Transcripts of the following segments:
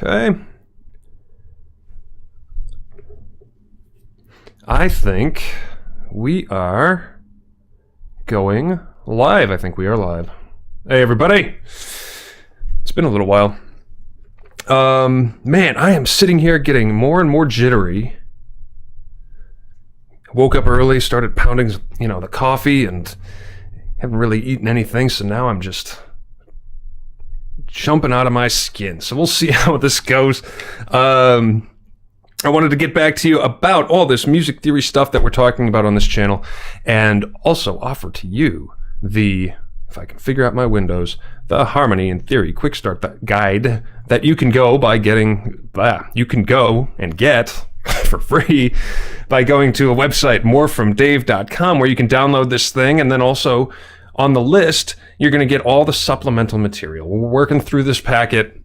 Okay. I think we are going live. I think we are live. Hey, everybody. It's been a little while. Man, I am sitting here getting more and more jittery. Woke up early, started pounding, the coffee, and haven't really eaten anything, so now I'm just jumping out of my skin. So we'll see how this goes. I wanted to get back to you about all this music theory stuff that we're talking about on this channel, and also offer to you the, if I can figure out my windows, the Harmony and Theory Quick Start Guide that you can go and get for free by going to a website, morefromdave.com, where you can download this thing, and then also on the list, you're going to get all the supplemental material. We're working through this packet.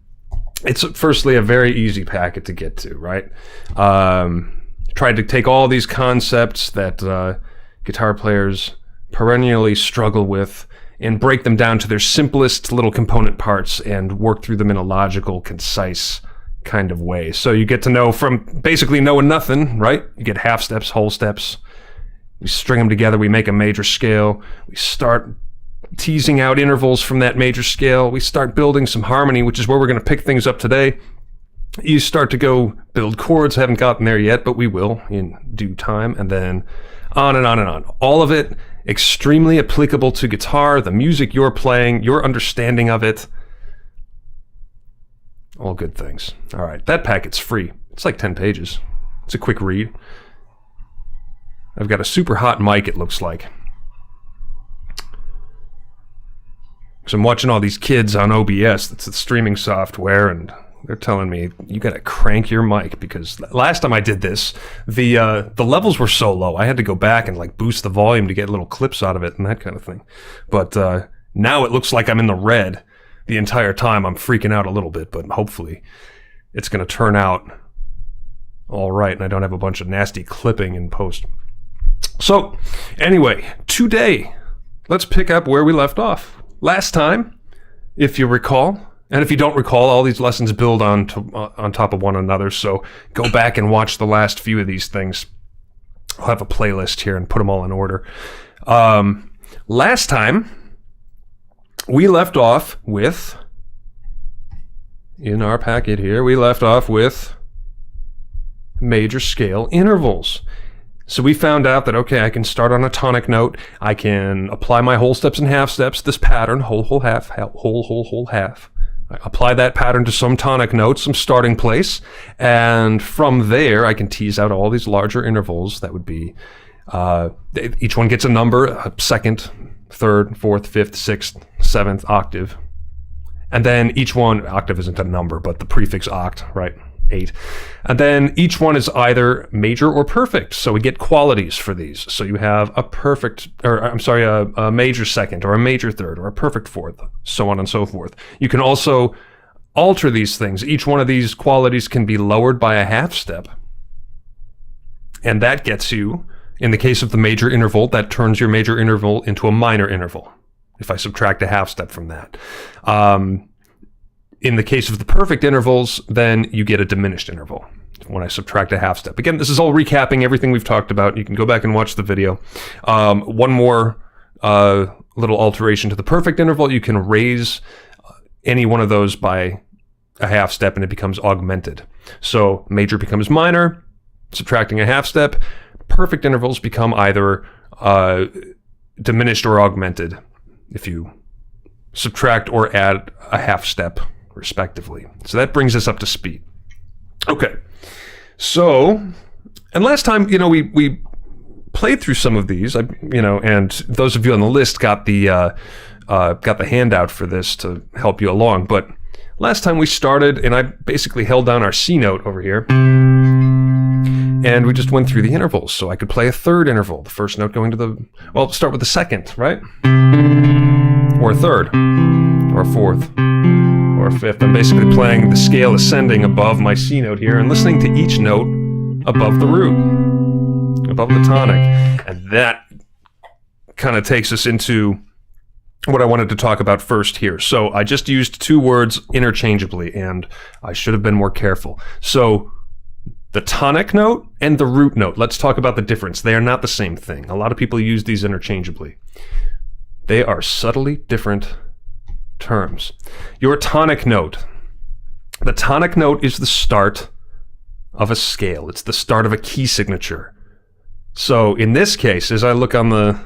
It's firstly a very easy packet to get to, right? Tried to take all these concepts that guitar players perennially struggle with and break them down to their simplest little component parts and work through them in a logical, concise kind of way. So you get to know from basically knowing nothing, right? You get half steps, whole steps. We string them together, we make a major scale. We start teasing out intervals from that major scale. We start building some harmony, which is where we're going to pick things up today. You start to go build chords. Haven't gotten there yet, but we will in due time. And then on and on and on. All of it extremely applicable to guitar, the music you're playing, your understanding of it. All good things. All right, that packet's free. It's like 10 pages. It's a quick read. I've got a super hot mic, it looks like. So I'm watching all these kids on OBS, that's the streaming software, and they're telling me, you gotta crank your mic, because last time I did this, the levels were so low, I had to go back and boost the volume to get little clips out of it and that kind of thing. But now it looks like I'm in the red the entire time. I'm freaking out a little bit, but hopefully it's gonna turn out all right, and I don't have a bunch of nasty clipping in post. So, anyway, today, let's pick up where we left off. Last time, if you recall, and if you don't recall, all these lessons build on top of one another, so go back and watch the last few of these things. I'll have a playlist here and put them all in order. Last time, we left off with, in our packet here, we left off with major scale intervals. So we found out that, okay, I can start on a tonic note. I can apply my whole steps and half steps, this pattern, whole, half, whole, half. I apply that pattern to some tonic notes, some starting place. And from there, I can tease out all these larger intervals that would be, each one gets a number, a second, third, fourth, fifth, sixth, seventh octave. And then each one, octave isn't a number, but the prefix oct, right? 8. And then each one is either major or perfect. So we get qualities for these. So you have a major second or a major third or a perfect fourth, so on and so forth. You can also alter these things. Each one of these qualities can be lowered by a half step. And that gets you, in the case of the major interval, that turns your major interval into a minor interval, if I subtract a half step from that. In the case of the perfect intervals, then you get a diminished interval when I subtract a half step. Again, this is all recapping everything we've talked about. You can go back and watch the video. One more little alteration to the perfect interval. You can raise any one of those by a half step and it becomes augmented. So major becomes minor, subtracting a half step. Perfect intervals become either diminished or augmented if you subtract or add a half step, respectively. So that brings us up to speed. Okay. So, and last time, we played through some of these, and those of you on the list got the handout for this to help you along. But last time we started, and I basically held down our C note over here, and we just went through the intervals. So I could play a third interval, the first note going to start with the second, right? Or a third, or a fourth, or a fifth. I'm basically playing the scale ascending above my C note here and listening to each note above the root, above the tonic. And that kind of takes us into what I wanted to talk about first here. So I just used two words interchangeably, and I should have been more careful. So the tonic note and the root note, let's talk about the difference. They are not the same thing. A lot of people use these interchangeably. They are subtly different terms. Your tonic note. The tonic note is the start of a scale. It's the start of a key signature. So in this case, as I look on the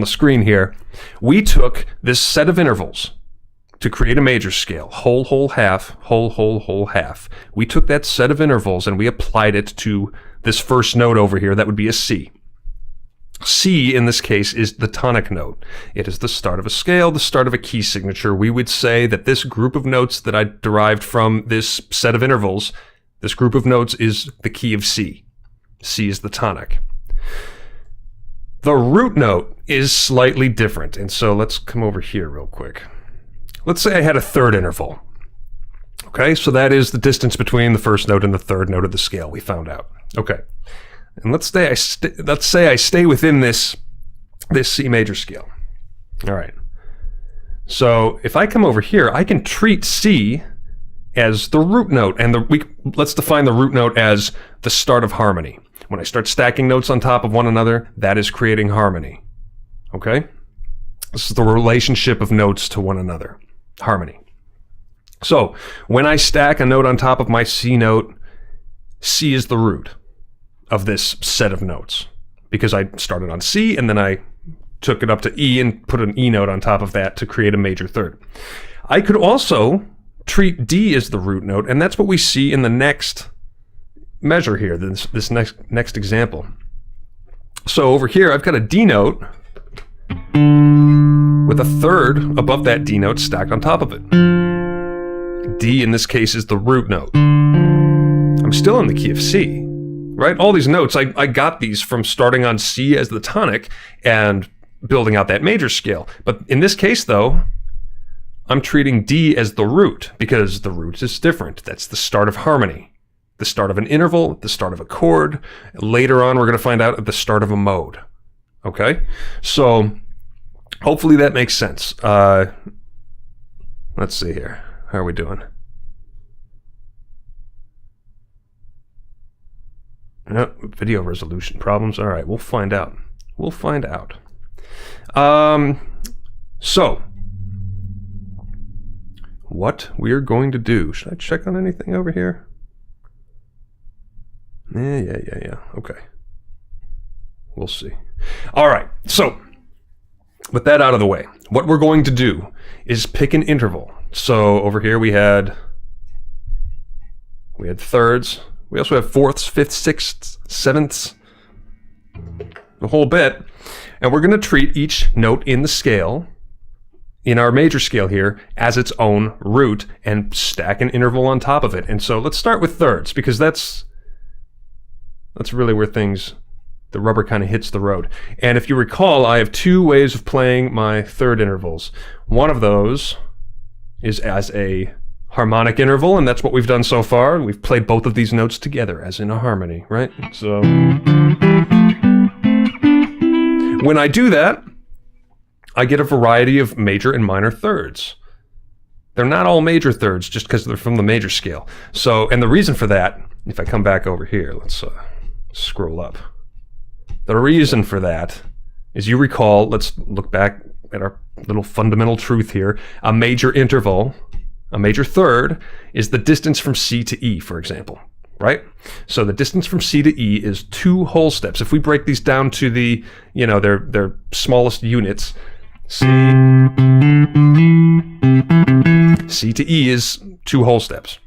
screen here, we took this set of intervals to create a major scale. Whole, whole, half, whole, whole, whole, half. We took that set of intervals and we applied it to this first note over here. That would be a C. C, in this case, is the tonic note. It is the start of a scale, the start of a key signature. We would say that this group of notes that I derived from this set of intervals, this group of notes is the key of C. C is the tonic. The root note is slightly different, and so let's come over here real quick. Let's say I had a third interval. Okay, so that is the distance between the first note and the third note of the scale we found out. Okay. And let's say I stay within this C major scale. All right. So if I come over here, I can treat C as the root note, and let's define the root note as the start of harmony. When I start stacking notes on top of one another, that is creating harmony. Okay? This is the relationship of notes to one another. Harmony. So when I stack a note on top of my C note, C is the root of this set of notes, because I started on C and then I took it up to E and put an E note on top of that to create a major third. I could also treat D as the root note, and that's what we see in the next measure here, this next example. So over here I've got a D note with a third above that D note stacked on top of it. D in this case is the root note. I'm still in the key of C. Right? All these notes, I got these from starting on C as the tonic and building out that major scale. But in this case, though, I'm treating D as the root, because the root is different. That's the start of harmony, the start of an interval, the start of a chord. Later on, we're going to find out at the start of a mode. Okay? So hopefully that makes sense. Let's see here. How are we doing? No, video resolution problems. All right, we'll find out. We'll find out. So, what we're going to do, should I check on anything over here? Yeah. Okay. We'll see. All right, so, with that out of the way, what we're going to do is pick an interval. So, over here we had thirds. We also have fourths, fifths, sixths, sevenths, the whole bit. And we're going to treat each note in the scale, in our major scale here, as its own root and stack an interval on top of it. And so let's start with thirds, because that's really where the rubber kind of hits the road. And if you recall, I have two ways of playing my third intervals. One of those is as a harmonic interval, and that's what we've done so far. We've played both of these notes together as in a harmony, right? So when I do that, I get a variety of major and minor thirds. They're not all major thirds just because they're from the major scale. So, and the reason for that, if I come back over here, let's scroll up. The reason for that is, you recall, let's look back at our little fundamental truth here. A major interval, a major third, is the distance from C to E, for example, right? So the distance from C to E is 2 whole steps. If we break these down to the, their smallest units, C to E is 2 whole steps.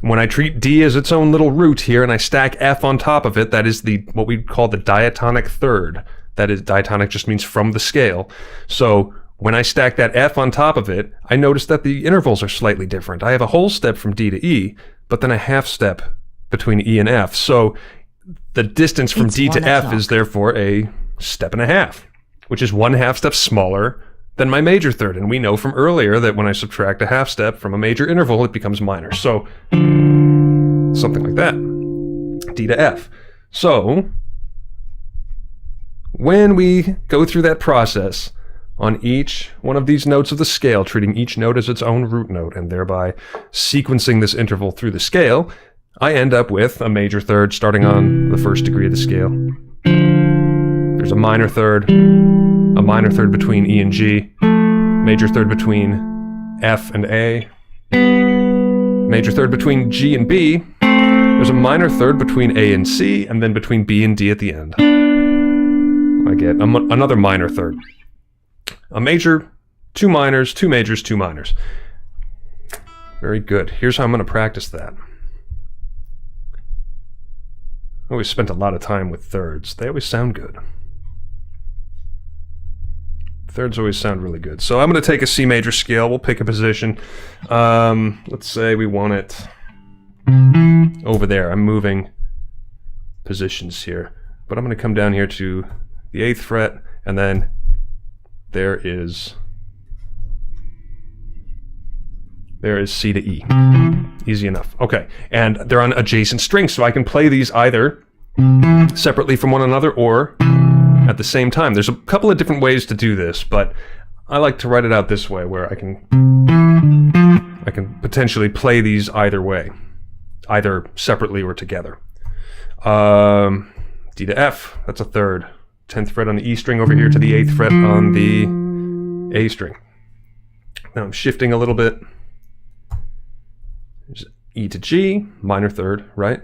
When I treat D as its own little root here and I stack F on top of it, that is what we call the diatonic third. That is, diatonic just means from the scale. So when I stack that F on top of it, I notice that the intervals are slightly different. I have a whole step from D to E, but then a half step between E and F. So the distance from D to F is therefore a step and a half, which is 1/2 step smaller than my major third. And we know from earlier that when I subtract a half step from a major interval, it becomes minor. So something like that, D to F. So when we go through that process on each one of these notes of the scale, treating each note as its own root note, and thereby sequencing this interval through the scale, I end up with a major third starting on the first degree of the scale. There's a minor third between E and G, major third between F and A, major third between G and B, there's a minor third between A and C, and then between B and D at the end. I get another minor third. A major, two minors, two majors, two minors. Very good. Here's how I'm going to practice that. I always spent a lot of time with thirds. They always sound good. Thirds always sound really good. So I'm going to take a C major scale. We'll pick a position. Let's say we want it over there. I'm moving positions here. But I'm going to come down here to the 8th fret, and then there is C to E. Easy enough. Okay, and they're on adjacent strings, so I can play these either separately from one another or at the same time. There's a couple of different ways to do this, but I like to write it out this way, where I can potentially play these either way, either separately or together. D to F, that's a third. 10th fret on the E string over here to the 8th fret on the A string. Now I'm shifting a little bit. There's E to G, minor third, right?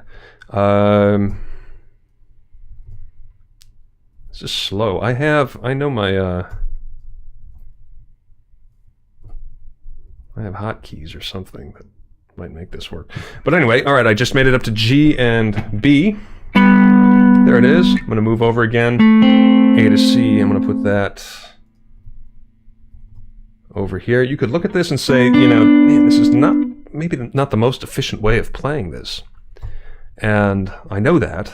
This is slow. I know my I have hotkeys or something that might make this work. But anyway, all right, I just made it up to G and B. There it is. I'm going to move over again. A to C. I'm going to put that over here. You could look at this and say, you know, man, this is maybe not the most efficient way of playing this. And I know that.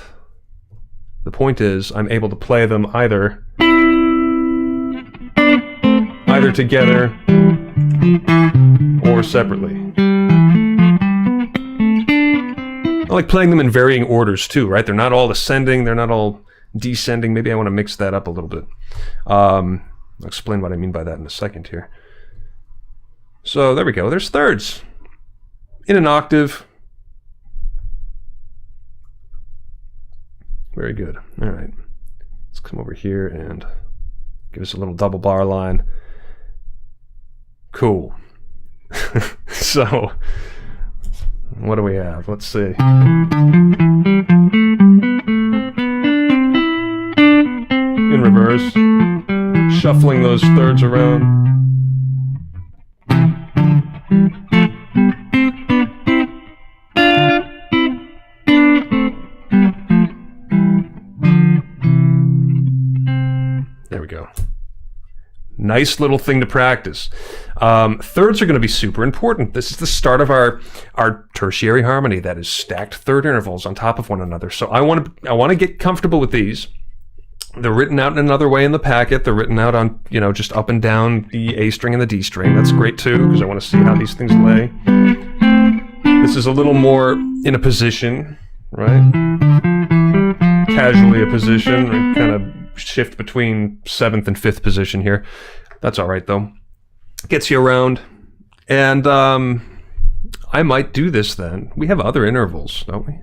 The point is, I'm able to play them either together or separately. I like playing them in varying orders too, right? They're not all ascending, they're not all descending. Maybe I want to mix that up a little bit. I'll explain what I mean by that in a second here. So there we go. There's thirds in an octave. Very good. All right. Let's come over here and give us a little double bar line. Cool. So what do we have? Let's see. In reverse, shuffling those thirds around. There we go. Nice little thing to practice. Thirds are going to be super important. This is the start of our tertiary harmony, that is stacked third intervals on top of one another. So I want to get comfortable with these. They're written out in another way in the packet. They're written out on, you know, just up and down the A string and the D string. That's great too, because I want to see how these things lay. This is a little more in a position, right? Casually a position, right? Kind of shift between 7th and 5th position here. That's all right though. Gets you around. And I might do this then. We have other intervals, don't we?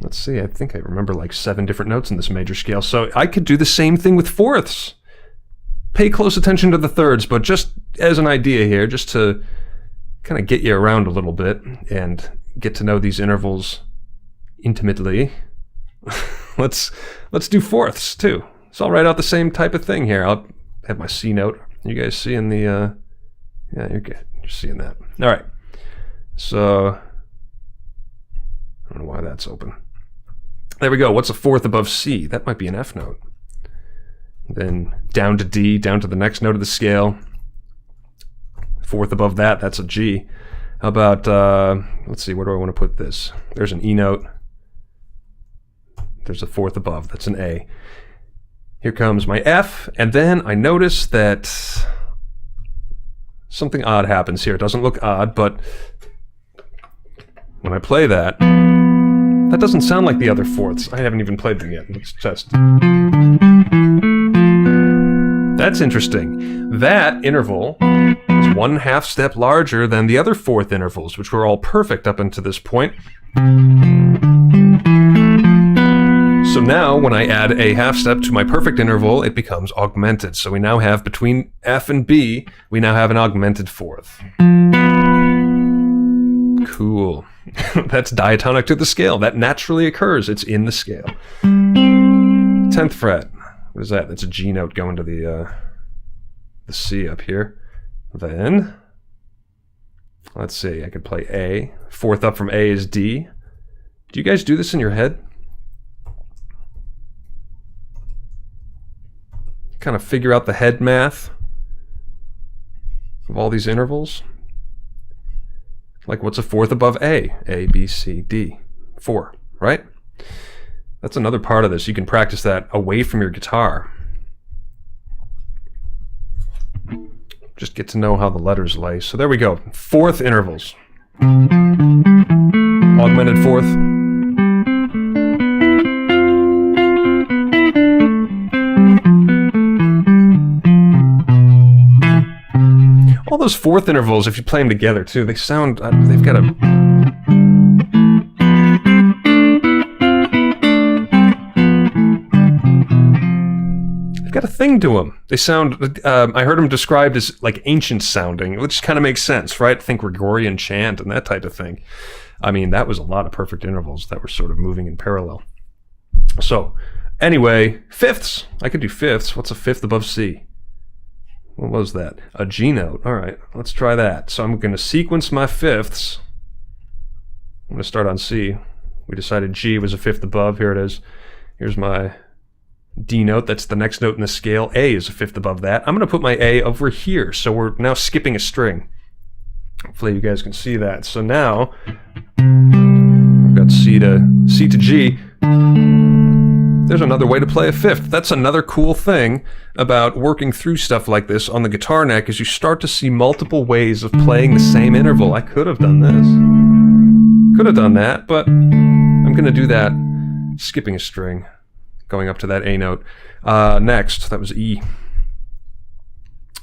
Let's see, I think I remember like 7 different notes in this major scale. So I could do the same thing with fourths. Pay close attention to the thirds, but just as an idea here, just to kind of get you around a little bit and get to know these intervals intimately. Let's do fourths too. So I'll write out the same type of thing here. I'll have my C note. You guys seeing the yeah, you're good. You're seeing that. All right. So I don't know why that's open. There we go. What's a fourth above C? That might be an F note. Then down to D, down to the next note of the scale. Fourth above that, that's a G. How about, let's see, where do I want to put this? There's an E note. There's a fourth above, that's an A. Here comes my F, and then I notice that something odd happens here. It doesn't look odd, but when I play that That doesn't sound like the other fourths. I haven't even played them yet. Let's test. That's interesting. That interval is 1/2 step larger than the other fourth intervals, which were all perfect up until this point. So now, when I add a 1/2 step to my perfect interval, it becomes augmented. So we now have, between F and B, we now have an augmented fourth. Cool. That's diatonic to the scale. That naturally occurs. It's in the scale. 10th fret. What is that? That's a G note going to the C up here. Then, let's see, I could play A. Fourth up from A is D. Do you guys do this in your head? Kind of figure out the head math of all these intervals? Like, what's a fourth above A? A, B, C, D. 4, right? That's another part of this. You can practice that away from your guitar. Just get to know how the letters lay. So there we go. Fourth intervals. Augmented fourth. All those fourth intervals, if you play them together too, they sound, they've got a... got a thing to them. They sound, I heard them described as like ancient sounding, which kind of makes sense, right? Think Gregorian chant and that type of thing. I mean, that was a lot of perfect intervals that were sort of moving in parallel. So, anyway, fifths. I could do fifths. What's a fifth above C? What was that? A G note. All right, let's try that. So I'm going to sequence my fifths. I'm going to start on C. We decided G was a fifth above. Here it is. Here's my D note, that's the next note in the scale. A is a fifth above that. I'm going to put my A over here, so we're now skipping a string. Hopefully you guys can see that. So now, I've got C to G. There's another way to play a fifth. That's another cool thing about working through stuff like this on the guitar neck, is you start to see multiple ways of playing the same interval. I could have done this. Could have done that, but I'm going to do that skipping a string, going up to that A note. Next, that was E.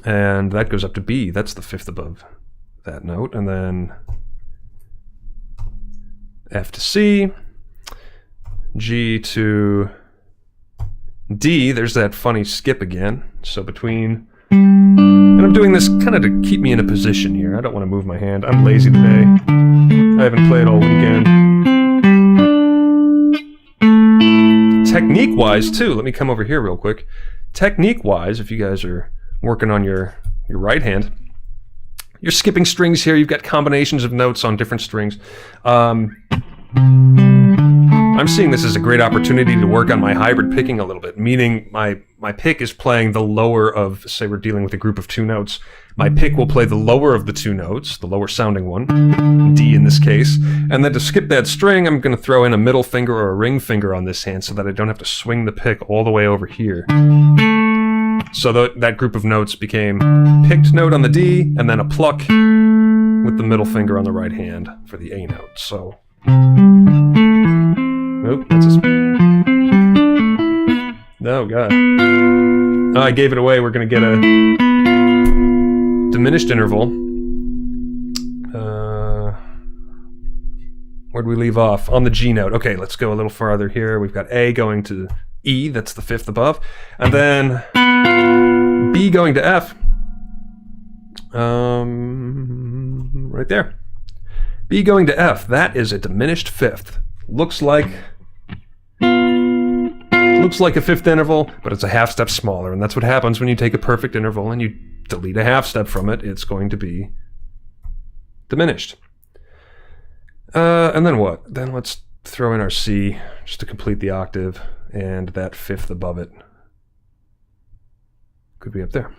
And that goes up to B. That's the fifth above that note. And then F to C. G to D. There's that funny skip again. So between... And I'm doing this kind of to keep me in a position here. I don't want to move my hand. I'm lazy today. I haven't played all weekend. Technique-wise, too, let me come over here real quick. Technique-wise, if you guys are working on your right hand, you're skipping strings here. You've got combinations of notes on different strings. I'm seeing this as a great opportunity to work on my hybrid picking a little bit, meaning my pick is playing the lower of, say we're dealing with a group of 2 notes. My pick will play the lower of the 2 notes, the lower sounding one, D in this case, and then to skip that string, I'm going to throw in a middle finger or a ring finger on this hand so that I don't have to swing the pick all the way over here. So that group of notes became picked note on the D, and then a pluck with the middle finger on the right hand for the A note. So, nope, that's a... Oh, God. Oh, I gave it away. We're going to get a diminished interval. Where'd we leave off? On the G note. Okay, let's go a little farther here. We've got A going to E. That's the fifth above. And then B going to F. Right there. B going to F. That is a diminished fifth. Looks like a fifth interval, but it's a half step smaller, and that's what happens when you take a perfect interval and you delete a half step from it. It's going to be diminished. And then what? Then let's throw in our C just to complete the octave, and that fifth above it could be up there.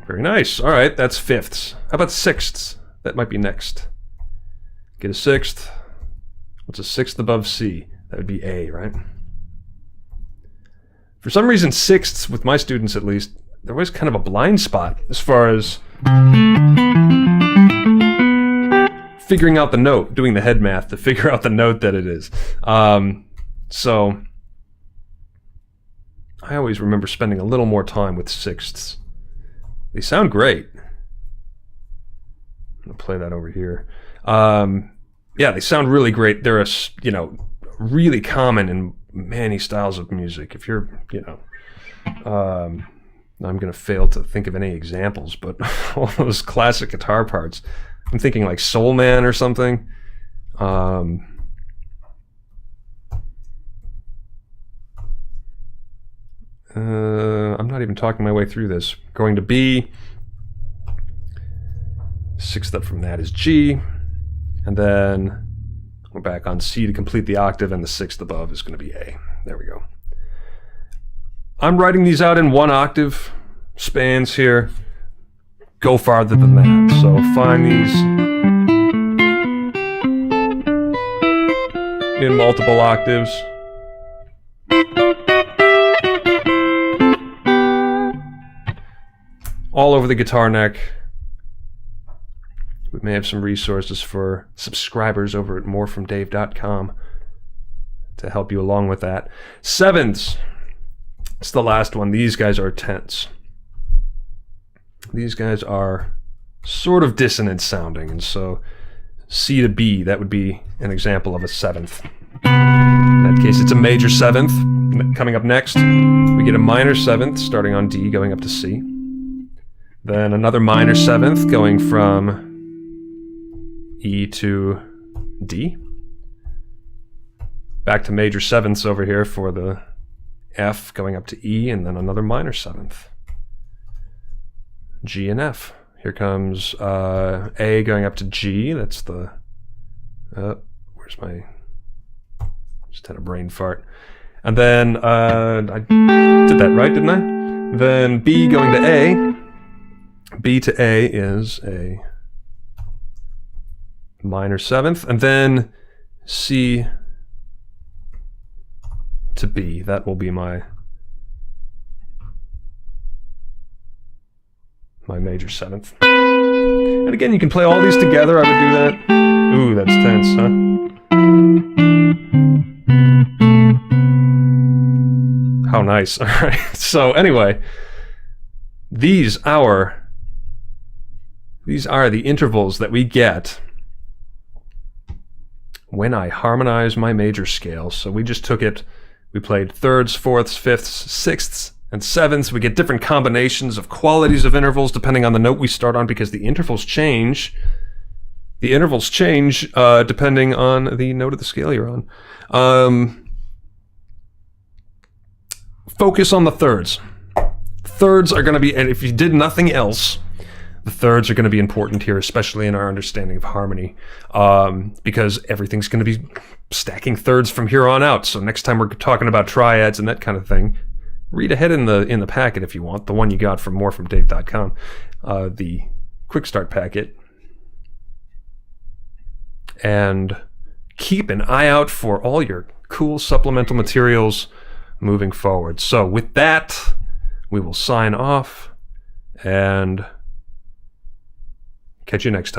Very nice. All right, that's fifths. How about sixths? That might be next. Get a sixth. What's a sixth above C? That would be A, right? For some reason, sixths, with my students at least, there was kind of a blind spot as far as figuring out the note, doing the head math to figure out the note that it is. So I always remember spending a little more time with sixths. They sound great. I'm gonna play that over here. Yeah, they sound really great. They're really common in many styles of music. If you're, I'm gonna fail to think of any examples, but all those classic guitar parts. I'm thinking like Soul Man or something. I'm not even talking my way through this. Going to B. Sixth up from that is G. And then we're back on C to complete the octave, and the sixth above is going to be A. There we go. I'm writing these out in 1 octave spans here. Go farther than that. So find these in multiple octaves. All over the guitar neck. We may have some resources for subscribers over at morefromdave.com to help you along with that. Sevenths. It's the last one. These guys are tenths. These guys are sort of dissonant sounding, and so C to B, that would be an example of a seventh. In that case, it's a major seventh. Coming up next, we get a minor seventh starting on D, going up to C. Then another minor seventh going from E to D. Back to major sevenths over here for the F going up to E, and then another minor seventh. G and F. Here comes A going up to G. That's the... where's my... Just had a brain fart. And then I did that right, didn't I? Then B going to A. B to A is a minor seventh, and then C to B. That will be my major seventh. And again, you can play all these together. I would do that. Ooh, that's tense, huh? How nice. All right. So anyway, these are the intervals that we get when I harmonize my major scale. So we just took it, we played thirds, fourths, fifths, sixths, and sevenths. We get different combinations of qualities of intervals depending on the note we start on, because the intervals change. The intervals change depending on the note of the scale you're on. Focus on the thirds. Thirds are going to be, and if you did nothing else, the thirds are going to be important here, especially in our understanding of harmony, because everything's going to be stacking thirds from here on out. So next time we're talking about triads and that kind of thing, read ahead in the packet if you want, the one you got from morefromdave.com, the quick start packet, and keep an eye out for all your cool supplemental materials moving forward. So with that, we will sign off and catch you next time.